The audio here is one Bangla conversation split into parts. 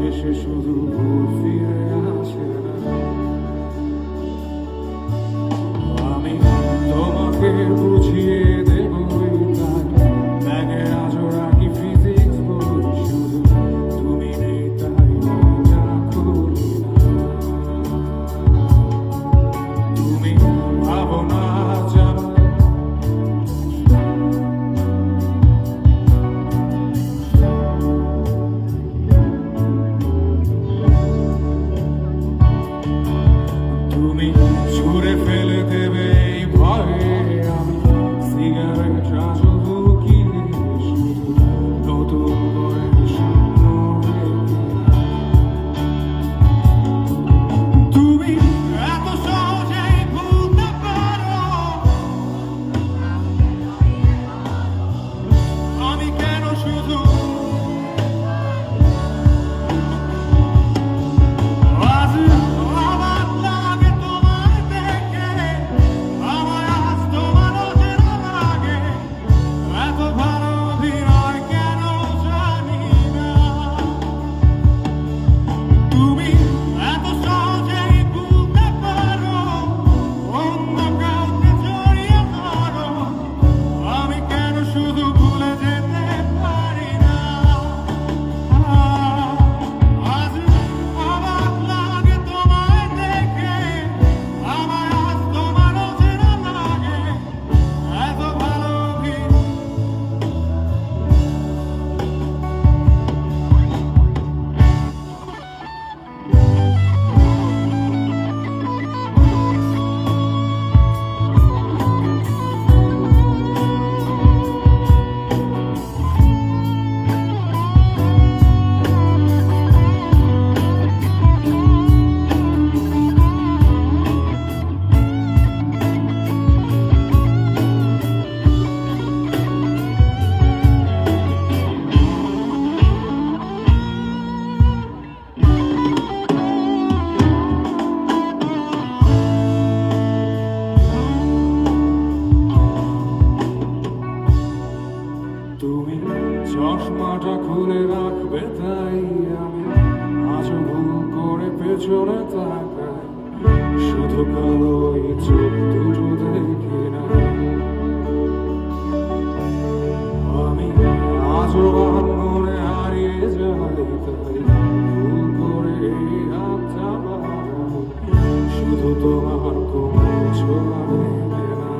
শেষে শুধু ভুল ফিরে আসে না। আমি তোমাকে বুঝিয়ে দেবই তাই ব্যাগে আজও রাখি ফিজিক্স বই, শুধু তুমি নেই তাই বইটা খুলি না। তুমি ভাবো না জানো তুমি ছুঁড়ে ফেলে দেবে এই ভয়ে আমি সিগারেট আজও লুকিয়ে শুধু নতুন করে স্বপ্ন দেখি। তুমি এত সহজেই ভুলতে পারো, আমি কেন শুধু আজ অবাক লাগে তোমায় দেখে, আমায় আজ তোমার অচেনা লাগে, এত ভালো অভিনয় কেন জানি না। তুমি এত সহজেই ভুলতে পারো, অন্য কাউকে জড়িয়ে ধরো, আমি কেন শুধু ভুলে যেতে পারি না। আজ অবাক লাগে তোমায় দেখে, আমায় আজ তোমার অচেনা লাগে, এত ভালো অভিনয়। তুমি চশমাটা খুলে রাখবে তাই আমি আজও ভুল করে পেছনে তাকাই, শুধু কালোই চোখ দুটো দেখি না। আমি আজও মনে হারিয়ে যাই তাই ভুল করে এই হাতটা বাড়াই, শুধু তোমার কোনো ছোঁয়া নেবে না।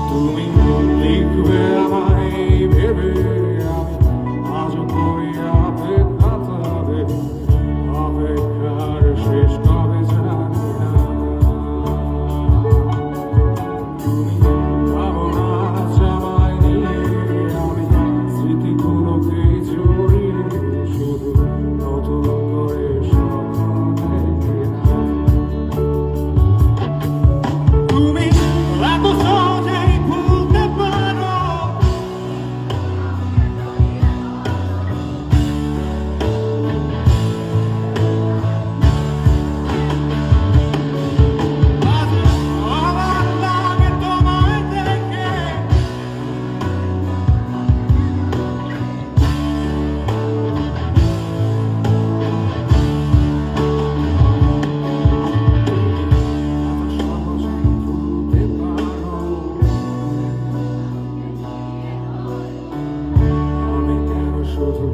তুমি লিখবে আমায় এই ভেবে আমি আজও করি অপেক্ষা, তবে অপেক্ষার শেষ কবে জানি না। তুমি ভাবো না আমায় নিয়ে আমি স্মৃতিগুলোকে জড়িয়ে শুধু নতুন করে স্বপ্ন দেখি না। তুমি এত সহজেই ভুলতে পারো, আজ অবাক লাগে তোমায় দেখে, এত সহজেই ভুলতে পারো, আমি কেন শুধু